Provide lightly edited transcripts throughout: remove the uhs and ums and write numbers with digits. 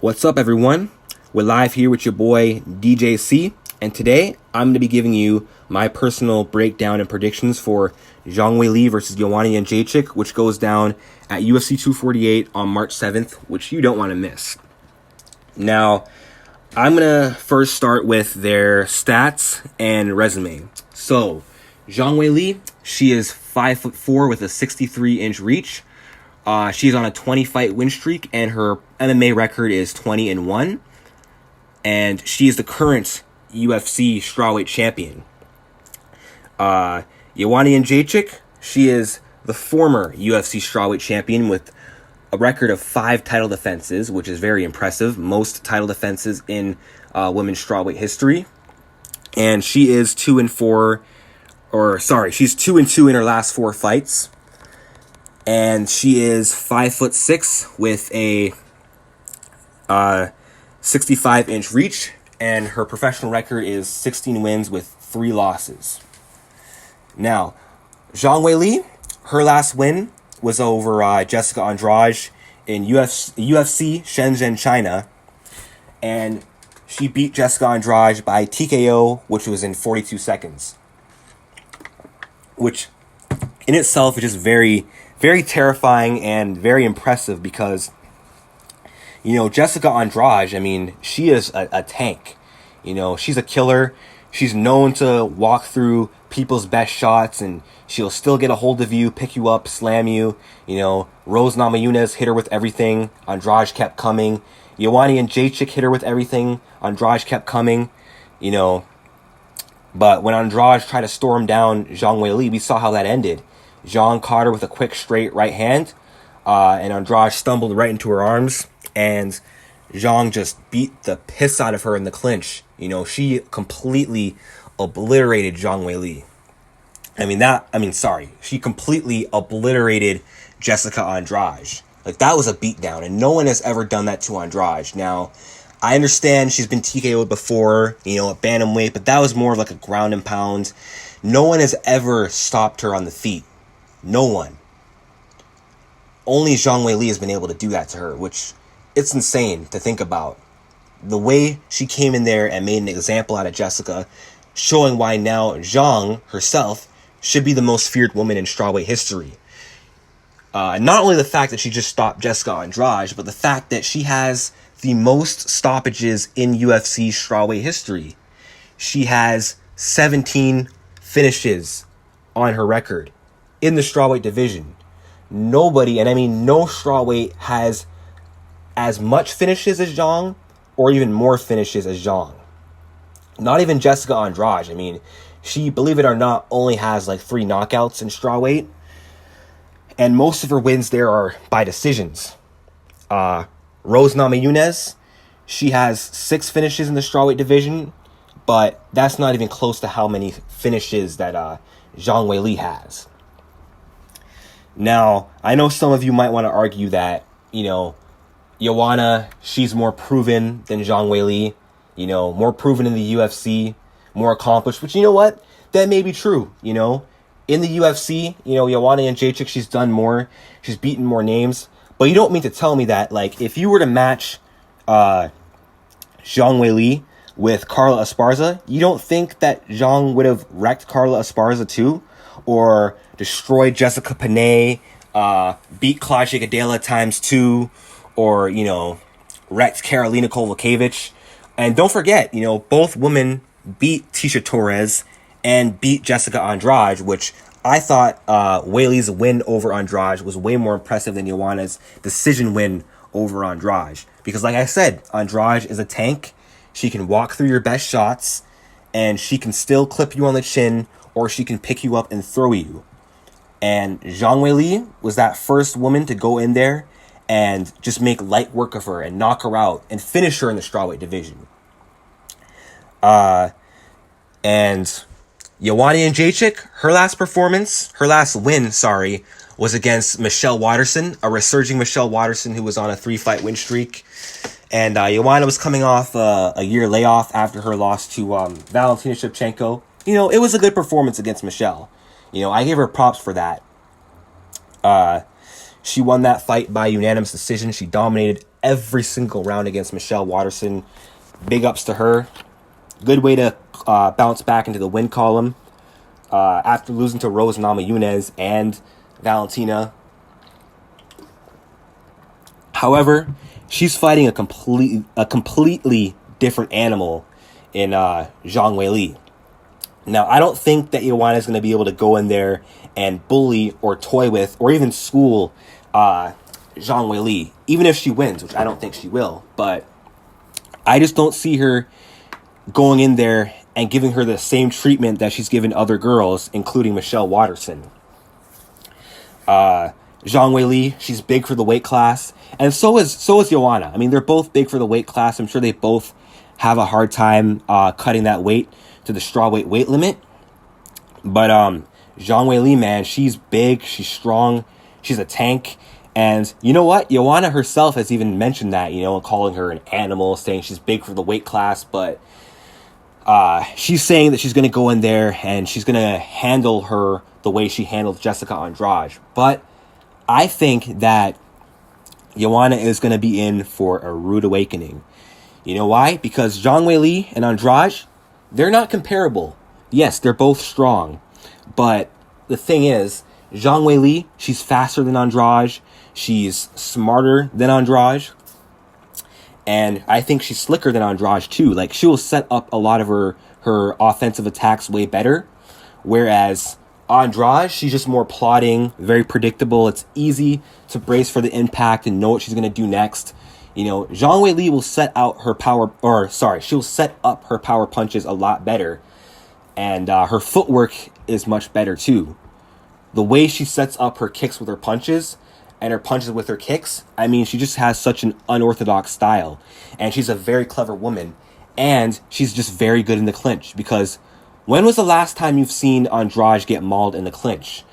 What's up, everyone? We're live here with your boy DJC, and today I'm going to be giving you my personal breakdown and predictions for Zhang Weili versus Joanna Jędrzejczyk, which goes down at UFC 248 on March 7th, which you don't want to miss. Now, I'm going to first start with their stats and resume. So, Zhang Weili, she is 5'4" with a 63-inch reach. She's on a 20-fight win streak, and her MMA record is 20-1. And she is the current UFC strawweight champion. Joanna Jędrzejczyk, she is the former UFC strawweight champion with a record of 5 title defenses, which is very impressive. Most title defenses in women's strawweight history. And she is 2-2 in her last 4 fights. And she is 5'6" with a 65-inch reach, and her professional record is 16 wins with 3 losses. Now, Zhang Weili, her last win was over Jessica Andrade in UFC Shenzhen, China, and she beat Jessica Andrade by TKO, which was in 42 seconds, which in itself is just very terrifying and very impressive because, Jessica Andrade, I mean, she is a tank. She's a killer. She's known to walk through people's best shots, and she'll still get a hold of you, pick you up, slam you. Rose Namajunas hit her with everything. Andrade kept coming. Joanna Jędrzejczyk hit her with everything. Andrade kept coming. But when Andrade tried to storm down Zhang Weili, we saw how that ended. Zhang caught her with a quick straight right hand, and Andrade stumbled right into her arms, and Zhang just beat the piss out of her in the clinch. She completely obliterated Zhang Weili. She completely obliterated Jessica Andrade. That was a beatdown, and no one has ever done that to Andrade. Now, I understand she's been TKO'd before, at bantamweight, but that was more of like a ground and pound. No one has ever stopped her on the feet. No one. Only Zhang Weili has been able to do that to her, which it's insane to think about. The way she came in there and made an example out of Jessica, showing why now Zhang herself should be the most feared woman in strawweight history. Not only the fact that she just stopped Jessica Andrade, but the fact that she has the most stoppages in UFC strawweight history. She has 17 finishes on her record in the strawweight division. Nobody, and I mean no strawweight, has as much finishes as Zhang, or even more finishes as Zhang. Not even Jessica Andrade. I mean, she, believe it or not, only has 3 knockouts in strawweight, and most of her wins there are by decisions. Rose Namajunas, she has 6 finishes in the strawweight division, but that's not even close to how many finishes that Zhang Weili has. Now, I know some of you might want to argue that, Joanna, she's more proven than Zhang Weili, more proven in the UFC, more accomplished, which, you know what? That may be true, In the UFC, Joanna Jędrzejczyk, she's done more, she's beaten more names, but you don't mean to tell me that, if you were to match Zhang Weili with Carla Esparza, you don't think that Zhang would have wrecked Carla Esparza too? Or destroyed Jessica Panay, beat Claudia Gadela ×2, or, wrecked Karolina Kowalkiewicz. And don't forget, both women beat Tisha Torres and beat Jessica Andrade, which I thought Weili's win over Andrade was way more impressive than Joanna's decision win over Andrade. Because like I said, Andrade is a tank. She can walk through your best shots, and she can still clip you on the chin, or she can pick you up and throw you. And Zhang Weili was that first woman to go in there and just make light work of her and knock her out and finish her in the strawweight division. And Joanna Jędrzejczyk, her last win, was against Michelle Waterson, a resurging Michelle Waterson who was on a 3-fight win streak. And Joanna was coming off a year layoff after her loss to Valentina Shevchenko. It was a good performance against Michelle. I gave her props for that. She won that fight by unanimous decision. She dominated every single round against Michelle Waterson. Big ups to her. Good way to bounce back into the win column after losing to Rose Namajunas and Valentina. However, she's fighting a completely different animal in Zhang Weili. Now, I don't think that Joanna is going to be able to go in there and bully or toy with or even school Zhang Weili, even if she wins, which I don't think she will. But I just don't see her going in there and giving her the same treatment that she's given other girls, including Michelle Waterson. Zhang Weili, she's big for the weight class, and so is Joanna. I mean, they're both big for the weight class. I'm sure they both have a hard time cutting that weight to the strawweight weight limit. But Zhang Weili, man, she's big, she's strong, she's a tank. And you know what? Joanna herself has even mentioned that, calling her an animal, saying she's big for the weight class. But she's saying that she's going to go in there and she's going to handle her the way she handled Jessica Andrade. But I think that Joanna is going to be in for a rude awakening. You know why? Because Zhang Weili and Andrade, they're not comparable. Yes, they're both strong. But the thing is, Zhang Weili, she's faster than Andrade. She's smarter than Andrade. And I think she's slicker than Andrade too. Like, she will set up a lot of her offensive attacks way better. Whereas Andrade, she's just more plodding, very predictable. It's easy to brace for the impact and know what she's going to do next. Zhang Weili will she'll set up her power punches a lot better. And her footwork is much better too. The way she sets up her kicks with her punches and her punches with her kicks, I mean, she just has such an unorthodox style. And she's a very clever woman. And she's just very good in the clinch. Because when was the last time you've seen Andrade get mauled in the clinch?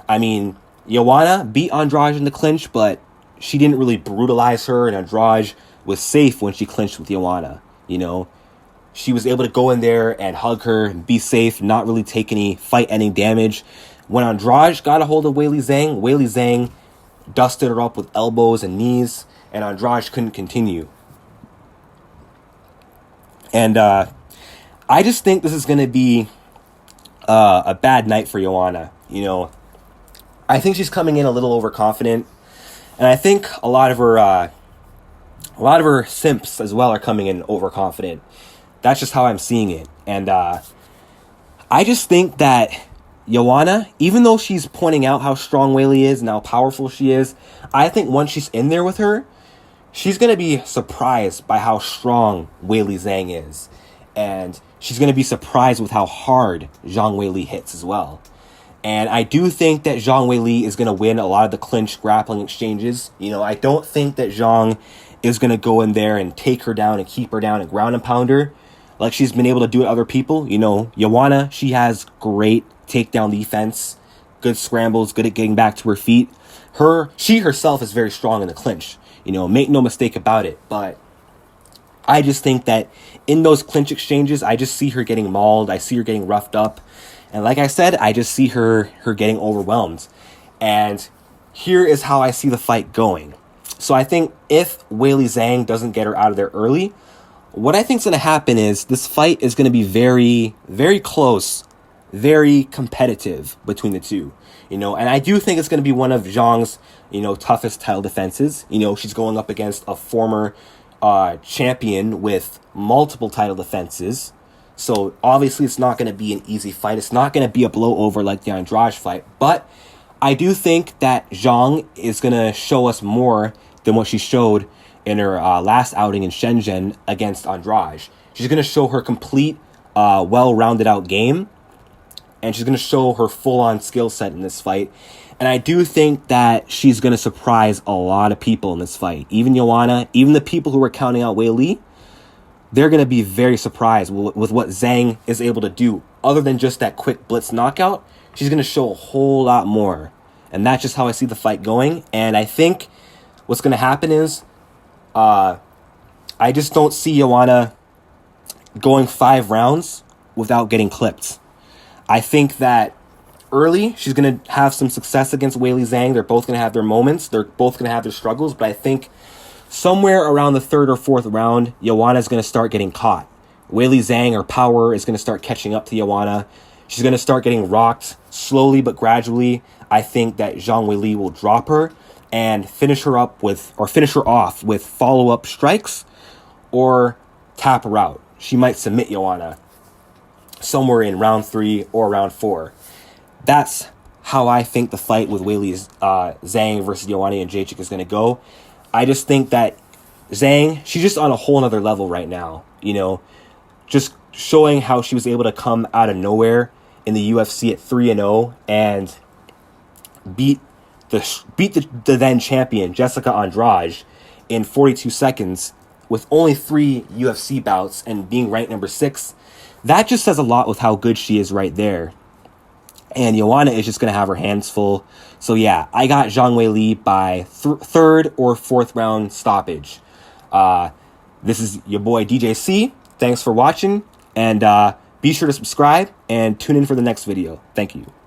I mean, Joanna beat Andrade in the clinch, but she didn't really brutalize her, and Andrade was safe when she clinched with Joanna. She was able to go in there and hug her and be safe, not really take any fight-ending damage. When Andrade got a hold of Weili Zhang dusted her up with elbows and knees, and Andrade couldn't continue. And I just think this is going to be a bad night for Joanna. I think she's coming in a little overconfident. And I think a lot of her simps as well are coming in overconfident. That's just how I'm seeing it. And I just think that Joanna, even though she's pointing out how strong Weili is and how powerful she is, I think once she's in there with her, she's going to be surprised by how strong Weili Zhang is. And she's going to be surprised with how hard Zhang Weili hits as well. And I do think that Zhang Weili is going to win a lot of the clinch grappling exchanges. I don't think that Zhang is going to go in there and take her down and keep her down and ground and pound her like she's been able to do with other people. Joanna, she has great takedown defense, good scrambles, good at getting back to her feet. She herself is very strong in the clinch. Make no mistake about it. But I just think that in those clinch exchanges, I just see her getting mauled. I see her getting roughed up. And like I said, I just see her getting overwhelmed. And here is how I see the fight going. So I think if Weili Zhang doesn't get her out of there early, what I think is going to happen is this fight is going to be very, very close, very competitive between the two. And I do think it's going to be one of Zhang's, toughest title defenses. She's going up against a former champion with multiple title defenses. So obviously it's not going to be an easy fight. It's not going to be a blowover like the Andrade fight. But I do think that Zhang is going to show us more than what she showed in her last outing in Shenzhen against Andrade. She's going to show her complete, well-rounded out game. And she's going to show her full-on skill set in this fight. And I do think that she's going to surprise a lot of people in this fight. Even Joanna, even the people who were counting out Weili, they're going to be very surprised with what Zhang is able to do. Other than just that quick blitz knockout, she's going to show a whole lot more. And that's just how I see the fight going. And I think what's going to happen is I just don't see Joanna going 5 rounds without getting clipped. I think that early. She's going to have some success against Weili Zhang. They're both going to have their moments. They're both going to have their struggles. But I think somewhere around the third or fourth round, Joanna is going to start getting caught. Weili Zhang, her power is going to start catching up to Joanna. She's going to start getting rocked slowly but gradually. I think that Zhang Weili will drop her and finish her off with follow-up strikes or tap her out. She might submit Joanna somewhere in round 3 or round 4. That's how I think the fight with Weili Zhang versus Joanna Jędrzejczyk is going to go. I just think that Zhang, she's just on a whole nother level right now. You know, just showing how she was able to come out of nowhere in the UFC at 3-0 and beat the then champion Jessica Andrade in 42 seconds with only 3 UFC bouts and being ranked number 6. That just says a lot with how good she is right there. And Joanna is just going to have her hands full. So yeah, I got Zhang Weili by third or fourth round stoppage. This is your boy DJ C. Thanks for watching. And be sure to subscribe and tune in for the next video. Thank you.